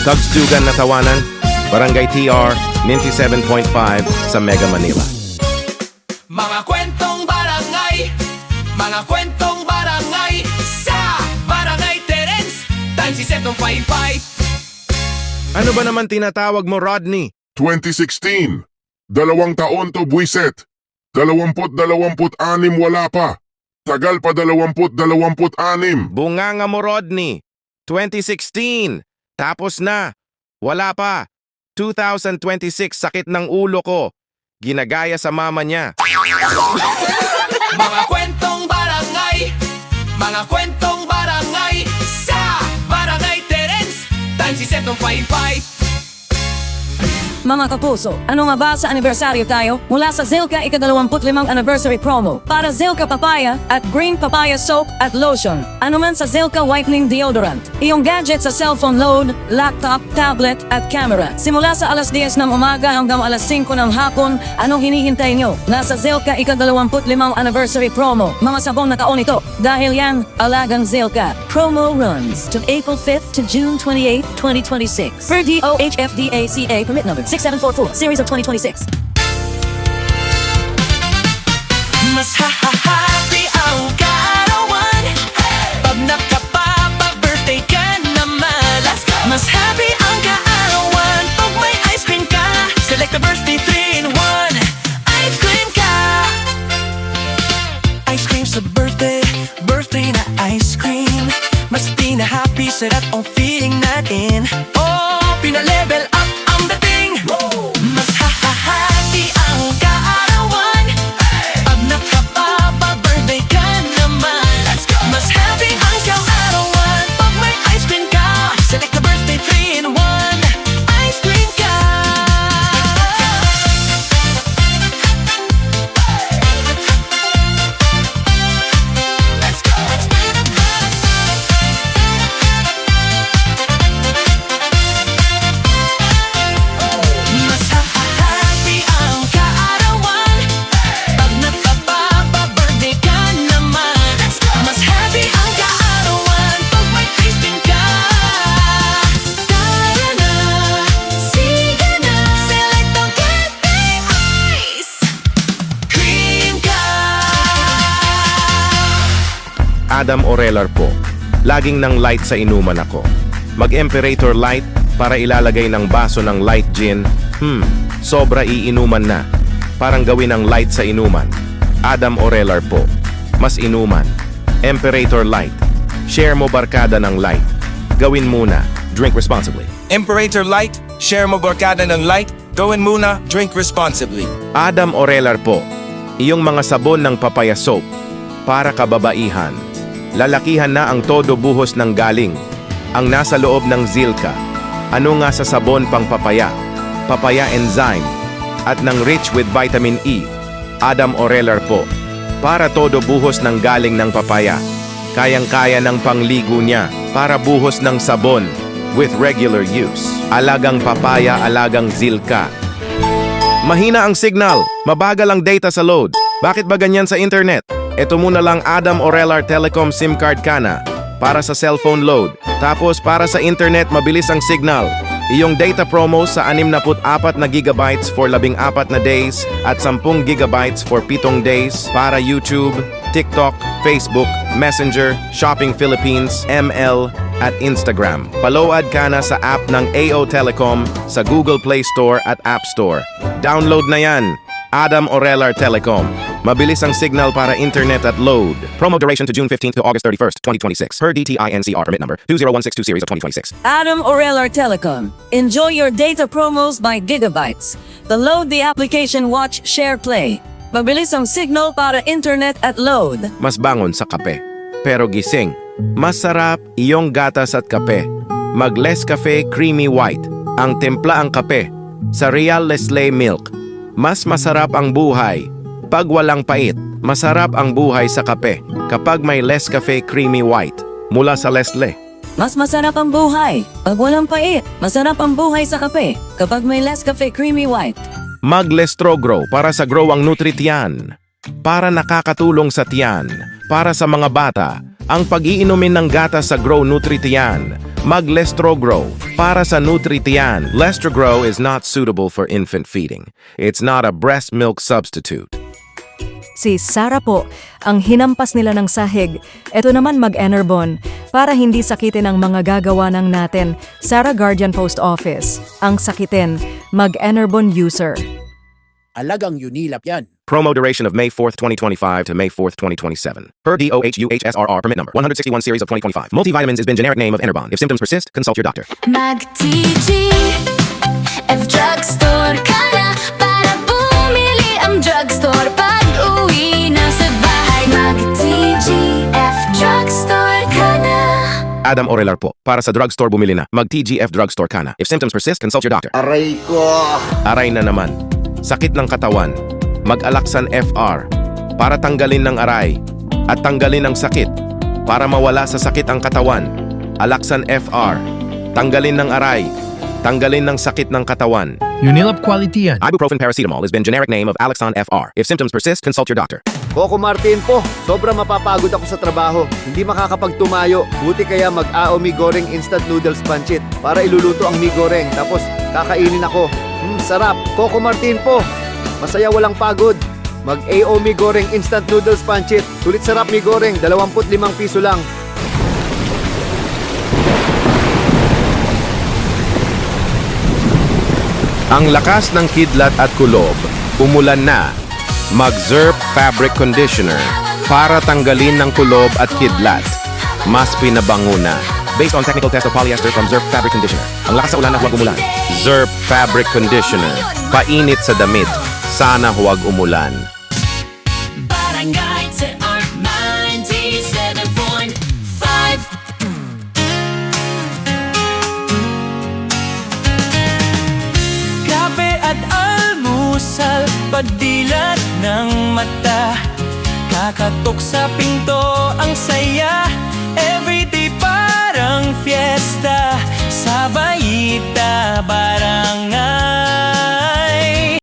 Tugstugan na Tawanan, Barangay TR, 97.5 sa Mega Manila. Mga kwentong barangay, mga kwentong barangay sa Barangay Terence, times si Setong 55. Ano ba naman tinatawag mo, Rodney? 2016. 2 taon to buwiset. 20-26 wala pa. Tagal pa 20-26. Bunganga mo, Rodney. 2016. Tapos na. Wala pa. 2026, sakit ng ulo ko. Ginagaya sa mama niya. Mga kwentong barangay, mga kwentong barangay sa Barangay Terence, times si Setong 55. Mga kapuso, ano nga ba sa anibersaryo tayo? Mula sa Zilka ika-25 anniversary promo para Zilka Papaya at Green Papaya Soap at Lotion. Ano man sa Zilka Whitening Deodorant. Iyong gadget sa cellphone load, laptop, tablet at camera. Simula sa alas 10 ng umaga hanggang alas 5 ng hapon, anong hinihintay nyo? Nasa Zilka ika-25 anniversary promo. Mga sabong na taon ito. Dahil yan, alagang Zilka. Promo runs to April 5th to June 28, 2026. Per DOHFDACA permit number 6744, series of 2026. Mas happy ang kaarawan pag nakapapa-birthday ka naman. Mas happy ang kaarawan pag may ice cream ka. Select the birthday 3-in-1. Ice cream ka. Ice cream sa birthday, birthday na ice cream. Mas pina-happy, sarap ang feeling natin. Oh, pina-level up ang dating. Mas happy ang kaarawan pag nakapapa-birthday ka naman. Mas happy ang kaarawan pag may ice cream ka. Select the birthday 3-in-1. Ice cream ka. Let's go. Mas happy ang kaarawan pag nakapapa-birthday ka naman. Mas happy ang kaarawan pag may ice cream ka. Tara na, sige na, select ang birthday ice cream ka. Adam Orelar po. Laging ng light sa inuman ako. Mag-Imperator Light para ilalagay ng baso ng light gin. Sobra iinuman na. Parang gawin ng light sa inuman. Adam Orelar po. Mas inuman. Imperator Light. Share mo barkada ng light. Gawin muna. Drink responsibly. Imperator Light, share mo barkada ng light, gawin muna, drink responsibly. Adam Orelar po. Iyong mga sabon ng papaya soap. Para kababaihan. Lalakihan na ang todo buhos ng galing. Ang nasa loob ng Zilka. Ano nga sa sabon pang papaya? Papaya enzyme. At ng rich with vitamin E. Adam Orelar po. Para todo buhos ng galing ng papaya. Kayang-kaya ng pangligo niya. Para buhos ng sabon. With regular use. Alagang papaya, alagang Zilka. Mahina ang signal. Mabagal ang data sa load. Bakit ba ganyan sa internet? Ito muna lang Adam Orelar Telecom SIM card ka na. Para sa cellphone load. Tapos para sa internet, mabilis ang signal. Iyong data promo sa 64 na gigabytes for 14 na days at 10 gigabytes for 7 days para YouTube, TikTok, Facebook, Messenger, Shopping Philippines, ML, at Instagram. Paload ka na sa app ng AO Telecom sa Google Play Store at App Store. Download na yan. Adam Orelar Telecom. Mabilis ang signal para internet at load. Promo duration to June 15th to August 31st, 2026. Per DTI-NCR permit number 20162 series of 2026. Adam Orelar Telecom. Enjoy your data promos by gigabytes. Download the application Watch, Share, Play. Mabilis ang signal para internet at load. Mas bangon sa kape. Pero gising. Masarap iyong gatas at kape. Mag-less cafe creamy white. Ang timpla ang kape. Sa Real Leslie Milk. Mas masarap ang buhay. Pag walang pait, masarap ang buhay sa kape. Kapag may Less Cafe Creamy White. Mula sa Leslie. Mas masarap ang buhay. Pag walang pait, masarap ang buhay sa kape. Kapag may Less Cafe Creamy White. Mag-Lestro Grow para sa grow ang nutritiyan. Para nakakatulong sa tiyan. Para sa mga bata, ang pag-iinumin ng gatas sa Grow Nutritiyan. Mag Lestrogro para sa nutritiyan. Lestrogro is not suitable for infant feeding. It's not a breast milk substitute. Si Sarah po, ang hinampas nila ng sahig. Ito naman mag-Enerbon para hindi sakitin ang mga gagawa ng natin. Sarah Guardian Post Office. Ang sakitin, mag-Enerbon user. Alagang Unilap yan. Promo duration of May 4th, 2025 to May 4th, 2027. Per DOHUHSRR permit number 161 series of 2025. Multivitamins has been generic name of Enerbon. If symptoms persist, consult your doctor. Mag-TGF Drugstore ka na para bumili ang drugstore pag uwi na sa bahay. Mag-TGF Drugstore ka na. Adam Orelar po. Para sa drugstore bumili na. Mag-TGF Drugstore ka na. If symptoms persist, consult your doctor. Aray ko! Aray na naman. Sakit ng katawan. Mag-Alaxan FR. Para tanggalin ng aray. At tanggalin ang sakit. Para mawala sa sakit ang katawan. Alaxan FR. Tanggalin ng aray. Tanggalin ng sakit ng katawan. Unilap quality yan. Ibuprofen paracetamol has been generic name of Alaxan FR. If symptoms persist, consult your doctor. Coco Martin po, sobra mapapagod ako sa trabaho. Hindi makakapagtumayo. Buti kaya mag-AO Mi Goreng Instant Noodles Pancit para iluluto ang mi goreng. Tapos kakainin ako. Sarap. Coco Martin po. Masaya walang pagod. Mag-AO Mi Goreng Instant Noodles Pancit. Sulit sarap mi goreng. 25 piso lang. Ang lakas ng kidlat at kulob, umulan na. Mag-Zerp Fabric Conditioner para tanggalin ng kulob at kidlat. Mas pinabango na. Based on technical test of polyester from Zerp Fabric Conditioner. Ang lakas sa ulan na huwag umulan. Zerp Fabric Conditioner. Painit sa damit. Sana huwag umulan. Barangay TR 97.5. Kape at almusal, pagdilat ng mata, kakatok sa pinto ang saya. Everyday